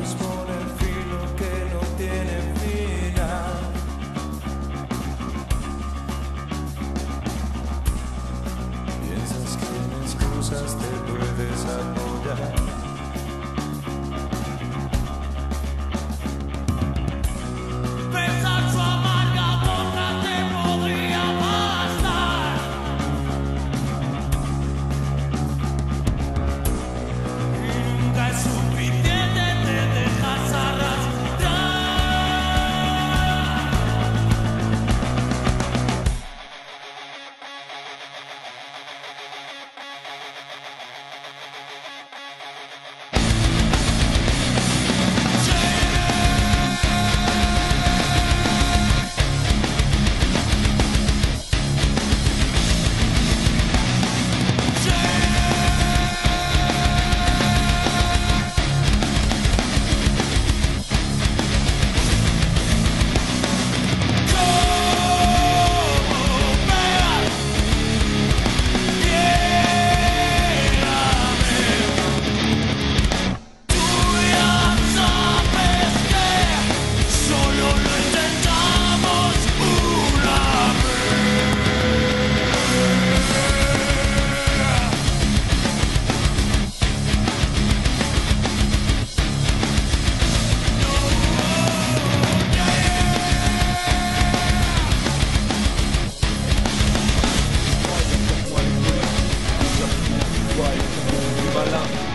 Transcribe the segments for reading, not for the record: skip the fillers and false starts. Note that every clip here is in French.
cosas con el filo que no tiene final. Piensas que en excusas te puedes apoyar.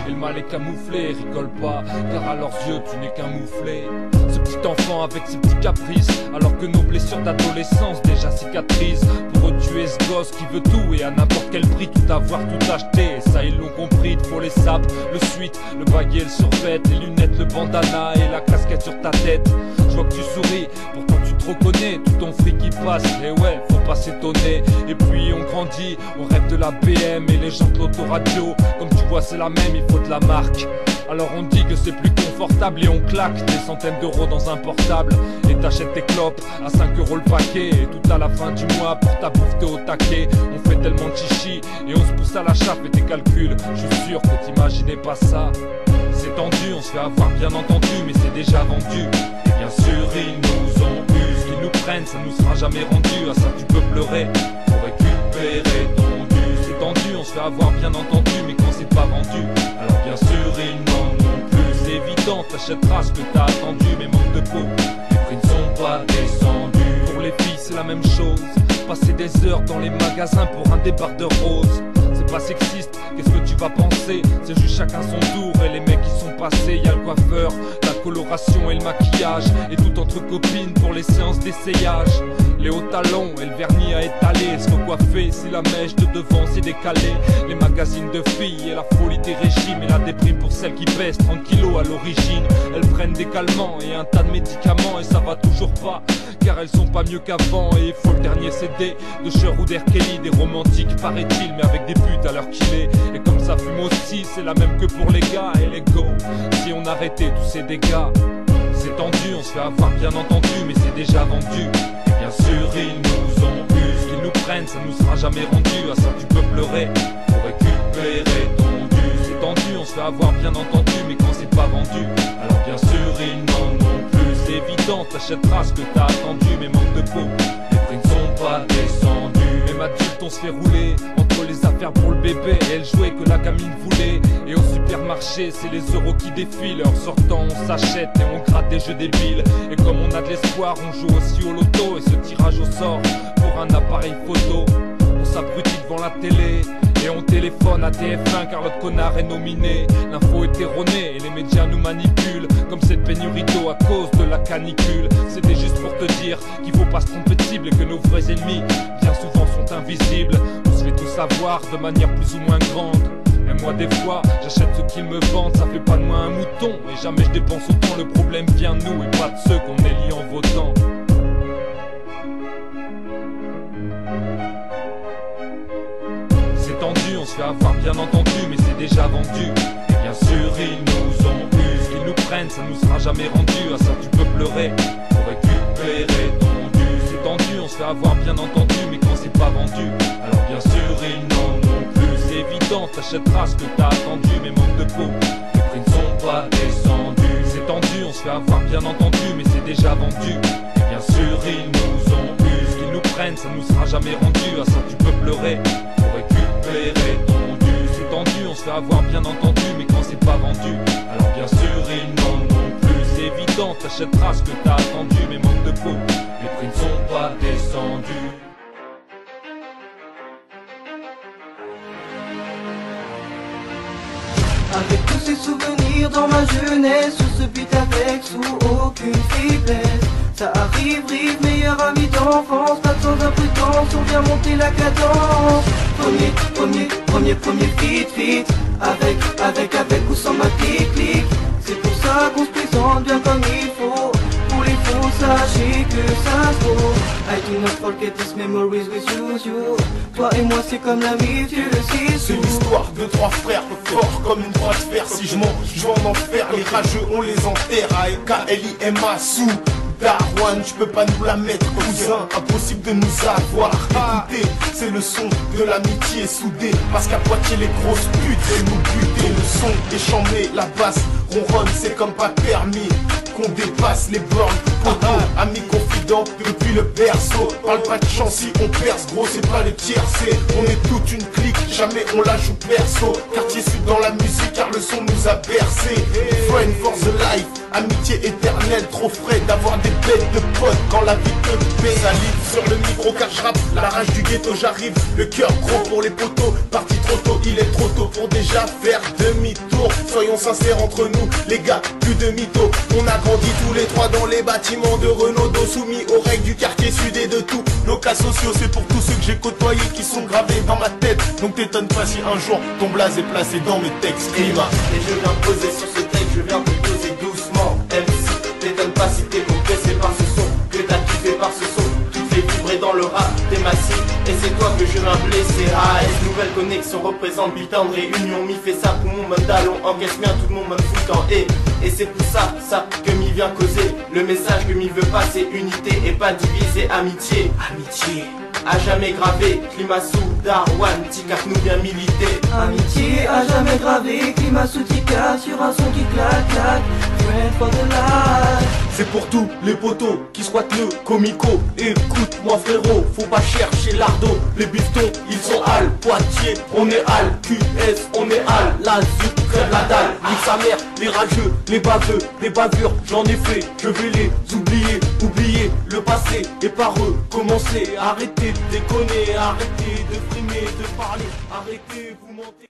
Et le mal est camouflé, rigole pas, car à leurs yeux tu n'es qu'un mouflé. Ce petit enfant avec ses petits caprices, alors que nos blessures d'adolescence déjà cicatrisent. Pour eux tu es ce gosse qui veut tout et à n'importe quel prix tout avoir, tout acheter. Et ça ils l'ont compris, pour les sapes, le suite, le baguet, le survêt, les lunettes, le bandana et la casquette sur ta tête. Je vois que tu souris, pourtant tu te reconnais, tout ton fric qui passe, et ouais, faut pas s'étonner. Et puis on grandit, on rêve de la BM et les gens de l'autoradio. Comme tu vois c'est la même, il faut de la marque. Alors on dit que c'est plus confortable et on claque des centaines d'euros dans un portable. Et t'achètes tes clopes à 5 € le paquet. Et tout à la fin du mois pour ta bouffe t'es au taquet. On fait tellement de chichi et on se pousse à la chape. Et tes calculs, je suis sûr que t'imaginais pas ça. C'est tendu, on se fait avoir bien entendu, mais c'est déjà vendu. Et bien sûr ils nous ont eu, ce qu'ils nous prennent ça nous sera jamais rendu. À ça tu peux pleurer pour récupérer ton dû. C'est tendu, on se fait avoir bien entendu, mais quand c'est pas vendu, alors bien sûr ils n'en ont plus. C'est évident, t'achèteras ce que t'as attendu, mais manque de peau, les prix ne sont pas descendus. Pour les filles c'est la même chose, passer des heures dans les magasins pour un débardeur rose. C'est pas sexiste, qu'est-ce que tu vas penser? C'est juste chacun son tour et les mecs qui sont passés. Y'a le coiffeur, la coloration et le maquillage, et tout entre copines pour les séances d'essayage. Les hauts talons et le vernis à étaler, se recoiffer si la mèche de devant s'est décalée. Les magazines de filles et la folie des régimes, et la déprime pour celles qui pèsent 30 kilos à l'origine. Elles prennent des calmants et un tas de médicaments et ça va toujours pas, car elles sont pas mieux qu'avant. Et il faut le dernier CD de Cher ou d'R. Kelly, des romantiques paraît-il, mais avec des putes à l'heure qu'il est. Et comme ça fume aussi, c'est la même que pour les gars et les go. Si on arrêtait tous ces dégâts, c'est tendu, on se fait avoir bien entendu, mais c'est déjà vendu. Et bien sûr ils nous ont eu, ce qu'ils nous prennent ça nous sera jamais rendu. À ça tu peux pleurer pour récupérer ton dû. C'est tendu, on se fait avoir bien entendu, mais quand c'est pas vendu, alors bien sûr ils n'en ont plus. C'est évident, t'achèteras ce que t'as attendu, mais manque de peau, les prix ne sont pas descendus. Même adulte on se fait rouler entre les affaires pour le bébé et elle jouait que la gamine voulait. Et au supermarché c'est les euros qui défilent, en sortant on s'achète et on gratte des jeux débiles. Et comme on a de l'espoir on joue aussi au loto, et ce tirage au sort pour un appareil photo. On s'abrutit devant la télé et on téléphone à TF1 car l'autre connard est nominé. L'info est erronée et les médias nous manipulent, comme cette pénurie d'eau à cause de la canicule. C'était juste pour te dire qu'il faut pas se tromper de cible et que nos vrais ennemis bien souvent sont invisibles. On se fait tout savoir de manière plus ou moins grande. Et moi des fois j'achète ce qu'ils me vendent, ça fait pas de moi un mouton. Et jamais je dépense autant, le problème vient de nous et pas de ceux qu'on élit en votant. C'est tendu, on se fait avoir bien entendu, mais c'est déjà vendu. Et bien sûr ils nous ont eu, ce qu'ils nous prennent ça nous sera jamais rendu. À ça tu peux pleurer pour récupérer ton dû. C'est tendu, on se fait avoir bien entendu, mais quand c'est pas vendu, alors bien sûr ils n'en ont plus. C'est évident, t'achèteras ce que t'as attendu, mais manque de peau, les prix ne sont pas descendus. C'est tendu, avoir bien entendu, mais c'est déjà vendu. Et bien sûr ils nous ont eu, ce qu'ils nous prennent ça nous sera jamais rendu. À ça tu peux pleurer pour récupérer ton dû. C'est tendu, on se fait avoir bien entendu, mais quand c'est pas vendu, alors bien sûr ils n'en ont plus. C'est évident, t'achèteras ce que t'as attendu, mais manque de peau, les prix ne sont pas descendus. Avec tous ces souvenirs dans ma jeunesse, je se beat avec sous aucune faiblesse. Ça arrive, rive, meilleur ami d'enfance, pas sans imprudence, on vient monter la cadence. Premier feat, avec ou sans ma petite clique. C'est pour ça qu'on se présente bien comme il faut. Pour les faux, sachez que ça se vaut. I do not forget these memories with you. Toi et moi c'est comme l'ami, tu le sais. C'est l'histoire de trois frères, forts comme une droite fer. Si je mens, je vais en enfer. Les rageux on les enterre. A-E-K-L-I-M-A sous Darwan, tu peux pas nous la mettre, cousin, impossible de nous avoir. Écoutez, c'est le son de l'amitié soudée, parce qu'à Poitiers les grosses putes elles nous butent. Et le son est chambé, la basse ronronne, c'est comme pas permis qu'on dépasse les bornes. Amis confidents depuis le berceau, parle pas de chance si on perce, gros c'est pas les tiercés. On est toute une clique, jamais on la joue perso. Quartier sud dans la musique car le son nous a bercé. Friend for the life, amitié éternelle, trop frais d'avoir des bêtes de potes quand la vie te paie. Salive sur le micro car je rappe, la rage du ghetto j'arrive. Le cœur gros pour les poteaux, parti trop tôt, il est trop tôt pour déjà faire demi-tour. Soyons sincères entre nous, les gars, plus de mythos. On a grandi tous les trois dans les bâtiments de Renaudot, soumis aux règles du quartier sud et de tous nos cas sociaux. C'est pour tous ceux que j'ai côtoyés qui sont gravés dans ma tête. Donc t'étonnes pas si un jour ton blaze est placé dans mes textes. Climat. Et je viens poser sur ce texte, je viens te poser doucement. MC, t'étonnes pas si t'es compressé par ce son, que t'as kiffé par ce son, qui te fait vibrer dans le rap, t'es massif. Et c'est toi que je viens blesser. AS, nouvelle connexion représente Bitan de réunion. Mi fait ça pour mon mandal, on encaisse bien tout le monde foutant. Et c'est pour ça que m'y vient causer. Le message que m'y veut passer, unité et pas diviser. Amitié, à jamais gravé, climat sous Darwan, Tika nous vient militer. Amitié à jamais gravé, climat sous Tika, sur un son qui claque, friend for the life. C'est pour tous les potos qui squattent le comico. Écoute-moi frérot, faut pas chercher l'ardo. Les biftons, ils sont hal, Poitiers, on est hal, QS, on est hal. La zut, crève la dalle, nique sa mère, les rageux, les baveux, les bavures, j'en ai fait, je vais les oublier le passé et par eux commencer. Arrêtez de déconner, arrêtez de frimer, de parler, arrêtez vous mentez.